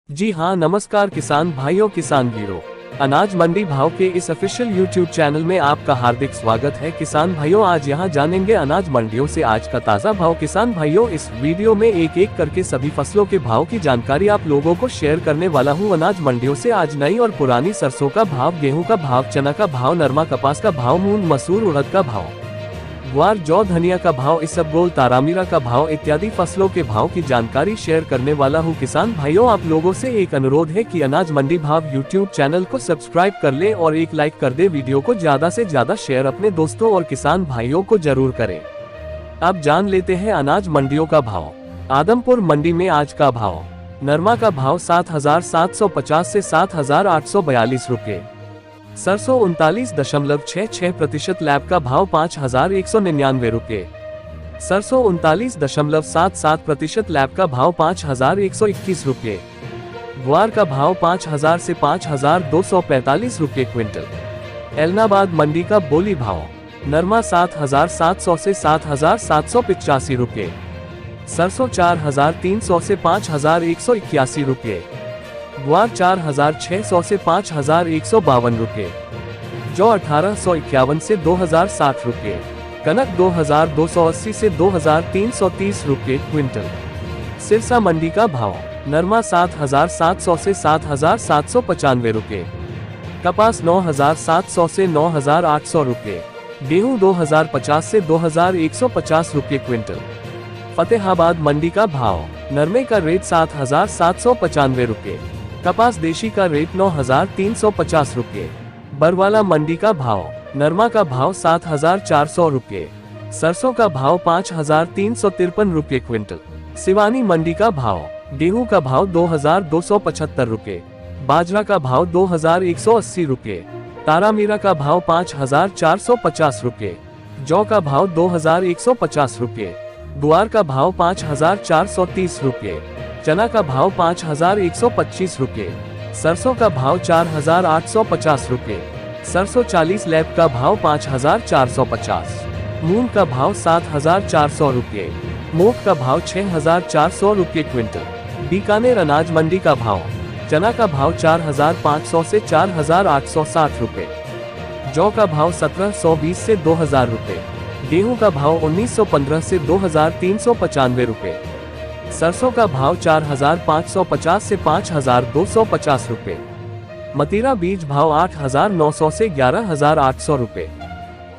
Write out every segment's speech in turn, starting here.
जी हाँ, नमस्कार किसान भाइयों, किसान वीरों। अनाज मंडी भाव के इस ऑफिशियल यूट्यूब चैनल में आपका हार्दिक स्वागत है। किसान भाइयों, आज यहाँ जानेंगे अनाज मंडियों से आज का ताज़ा भाव। किसान भाइयों, इस वीडियो में एक एक करके सभी फसलों के भाव की जानकारी आप लोगों को शेयर करने वाला हूँ। अनाज मंडियों से आज नई और पुरानी सरसों का भाव, गेहूँ का भाव, चना का भाव, नरमा कपास का भाव, मूंग मसूर उड़द का भाव, ग्वार जौ धनिया का भाव, इसबगोल तारामीरा का भाव इत्यादि फसलों के भाव की जानकारी शेयर करने वाला हूं। किसान भाइयों, आप लोगों से एक अनुरोध है कि अनाज मंडी भाव यूट्यूब चैनल को सब्सक्राइब कर ले और एक लाइक कर दे। वीडियो को ज्यादा से ज्यादा शेयर अपने दोस्तों और किसान भाइयों को जरूर करें। अब जान लेते हैं अनाज मंडियों का भाव। आदमपुर मंडी में आज का भाव, नरमा का भाव 7,750 से 7,842 रुपए, सरसों 39.66% लैब का भाव 5,199 रुपए, सरसों 39.77% लैब का भाव 5,121 रुपए, ग्वार का भाव 5,000 से 5,245 रुपए क्विंटल। एलनाबाद मंडी का बोली भाव, नरमा 7,700 से 7,785 रुपए, सरसों 4,300 से 5,181 रुपए, ग्वार 4,600 से 5,152 रुपए, जौ 1,851 से 2,060 रुपए, कनक 2,280 से 2,330 रुपए क्विंटल। सिरसा मंडी का भाव, नरमा 7,700 से 7,795 रुपए, कपास 9,700 से 9,800 रुपए, गेहूं 2,050 से 2,150 रुपए क्विंटल। फतेहाबाद मंडी का भाव, नरमे का रेट 7,795 रुपए, कपास देशी का रेट 9,350 रुपए। बरवाला मंडी का भाव, नरमा का भाव 7,400 रुपए, सरसों का भाव 5,353 रुपए क्विंटल। सिवानी मंडी का भाव, गेहूं का भाव 2,275 रुपए, बाजरा का भाव 2,180 रुपए, तारामीरा का भाव 5,450 रुपए, जौ का भाव 2,150 रुपए, ग्वार का भाव 5,430 रुपए, चना का भाव 5,125 रुपए, सरसों का भाव 4,850 रुपए, सरसों 40 लैब का भाव 5,450, मूंग का भाव 7,400 रुपए, मोठ का भाव 6,400 रुपए क्विंटल। बीकानेर अनाज मंडी का भाव, चना का भाव 4,500 से 4,860 रुपए, जौ का भाव 1,720 से 2,000 रुपए, गेहूं का भाव 1,915 से 2,395 रुपए, सरसों का भाव 4,550 से 5,250 रुपए, मतीरा बीज भाव 8,900 से 11,800 रुपए,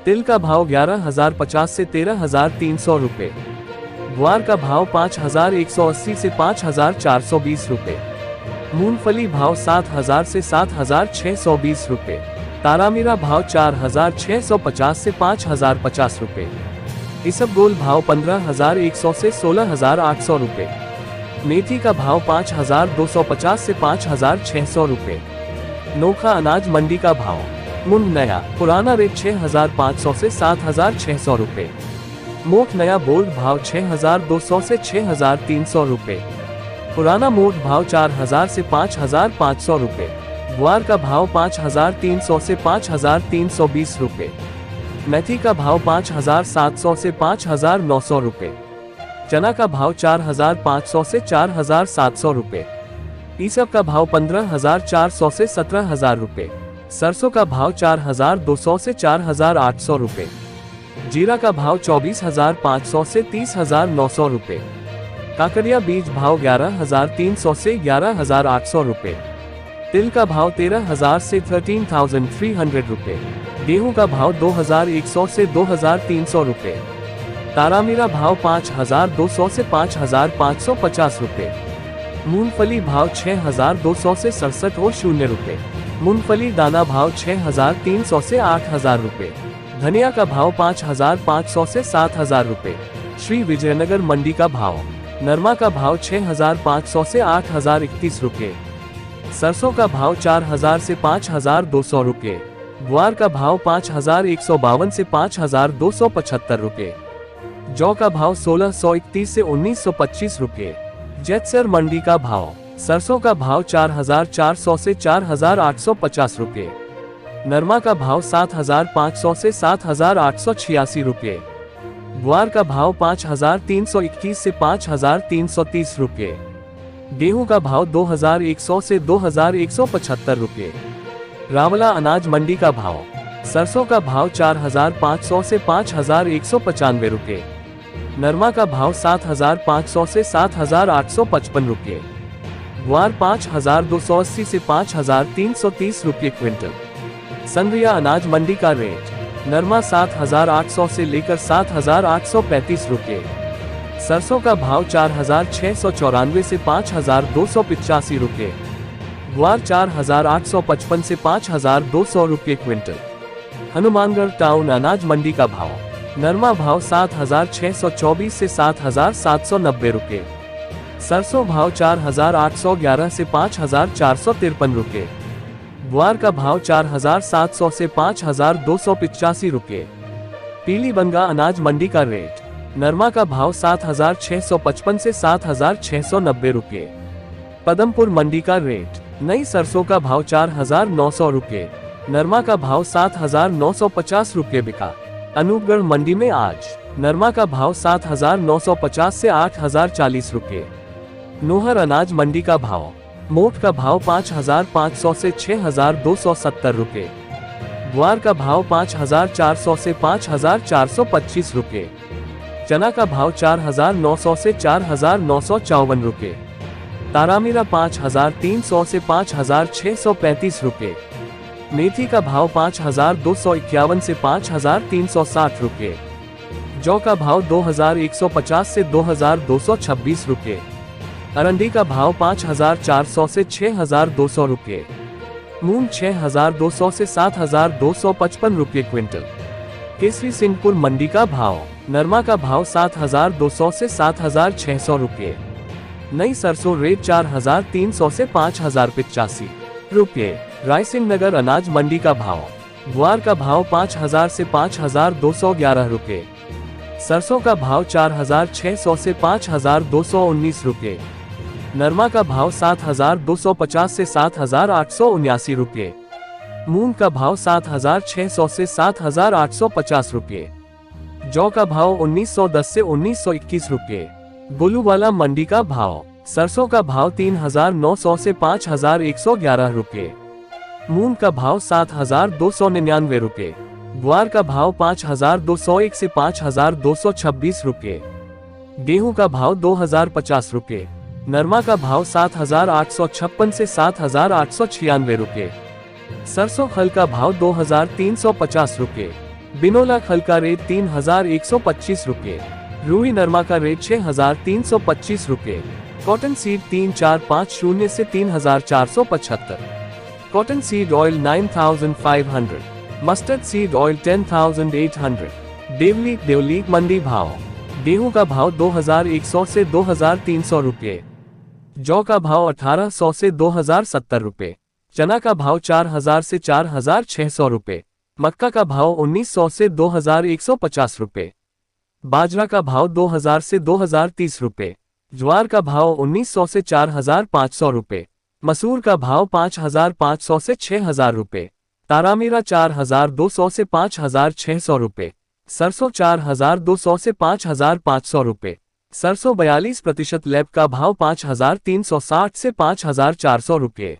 तिल का भाव 11,050 से 13,300 रुपए, ग्वार का भाव 5,180 से 5,420 रुपए, मूंगफली भाव 7,000 से 7,620 रुपए, तारामीरा भाव 4,650 से 5,050 रुपए, इसबगोल भाव 15,100 से 16,800 रुपए, मेथी का भाव 5,250 से 5,600 रुपए। नोखा अनाज मंडी का भाव, मूंग नया पुराना रेट 6,500 से 7,600 रुपए, मोठ नया बोल्ड भाव 6,200 से 6,300 रुपए, पुराना मोठ भाव 4,000 से 5,500 रुपए, ग्वार का भाव 5,300 से 5,320 रुपए, मेथी का भाव 5,700 से 5,900 रुपए, चना का भाव 4,500 से 4,700 रुपए, ईसब का भाव 15,400 से 17,000 रुपए, सरसों का भाव 4,200 से 4,800 रुपए, जीरा का भाव 24,500 से 30,900 रुपए, काकरिया बीज भाव 11,300 से 11,800 रुपए, तिल का भाव 13,000 से 13,300 रुपए, गेहूं का भाव 2,100 से 2,300 रुपए, तारामीरा भाव 5,200 से 5,550 रुपए, मूंगफली भाव 6,200 से 67,0 रुपए, मूंगफली दाना भाव 6,300 से 8,000 रुपए, धनिया का भाव 5,500 से 7,000 रुपए। श्री विजयनगर मंडी का भाव, नरमा का भाव 6,500 से 8,031 रुपए, सरसों का भाव 4,000 से 5,200 रुपए, ग्वार का भाव 5,152 से 5,275 रुपए, जौ का भाव 1,631 से 1,925 रुपए। जैतसर मंडी का भाव, सरसों का भाव 4,400 से 4,850 रुपए, नरमा का भाव 7,500 से 7,886 रुपए, ग्वार का भाव 5,321 से 5,330 रुपए, गेहूं का भाव 2100 से 2175 रुपये। रावला अनाज मंडी का भाव। सरसों का भाव 4500 से 5195 रुपये। नरमा का भाव 7500 से 7855 रुपये। ग्वार 5280 से 5330 रुपये क्विंटल। संग्रिया अनाज मंडी का रेट। नरमा 7800 से लेकर 7835 रुपये। सरसों का भाव 4694 से 5285 रुपये। ग्वार 4855 से 5200 रुपये क्विंटल। हनुमानगढ़ टाउन अनाज मंडी का भाव। नरमा भाव 7624 से 7790 रुपये। सरसों भाव 4811 से 5453 रुपये। ग्वार का भाव 4700 से 5285 रुपये। पीली बंगा अनाज मंडी का रेट। नरमा का भाव 7655 से 7690 रुपये। पदमपुर मंडी का रेट। नई सरसों का भाव 4900 रुपये। नरमा का भाव 7950 रुपये बिका। अनूपगढ़ मंडी में आज नरमा का भाव 7950 से 8040 रुपये। नोहर अनाज मंडी का भाव। मोठ का भाव 5500 से 6270 रुपये। ग्वार का भाव 5400 से 5425 रुपये। चना का भाव 4900 से 4954 रुपये। तारामीरा 5300 से 5635 रुपये। मेथी का भाव 5251 से 5360 रुपये। जौ का भाव 2150 से 2226 रुपये। अरंडी का भाव 5400 से 6200 रुपये। मूंग 6200 से 7255 रुपये क्विंटल। केसरी सिंहपुर मंडी का भाव। नरमा का भाव 7200 से 7600 रुपये। नई सरसों रेट 4300 से 5085 रुपये। रायसिंह नगर अनाज मंडी का भाव। ग्वार का भाव 5000 से 5211 रुपये। सरसों का भाव 4600 से 5219 रुपये। नरमा का भाव 7250 से 7879 रुपये। मूंग का भाव 7600 से 7850 रुपये। जौ का भाव 1910 से 1921 रुपये। बुलूवाला मंडी का भाव। सरसों का भाव 3900 से 5111 रुपये। मूंग का भाव 7299 रुपये। ग्वार का भाव 5201 से 5226 रुपये। गेहूं का भाव 2050 रुपये। नरमा का भाव 7856 से 7896 रुपये। सरसों खल का भाव 2350 रुपये। बिनोला खल का रेट 3125 रुपये। रूई नरमा का रेट 6325 रुपये। कॉटन सीड 3450 से 3475। Cotton seed oil 9500। Mustard seed oil 10800। Deoli mandi भाव। गेहूं का भाव 2100 से 2300 रुपये। जौ का भाव 1800 से 2070 रुपये। चना का भाव 4000 से 4600 रुपये। मक्का का भाव 1900 से 2150 रुपये। बाजरा का भाव 2000 से 2030 रुपये। ज्वार का भाव 1900 से 4500 रुपये। मसूर का भाव 5500 से 6000 रुपये। तारामीरा 4200 से 5600 रुपये। सरसों 4200 से 5500 रुपये। सरसों 42% लैब का भाव 5360 से 5400 रुपये।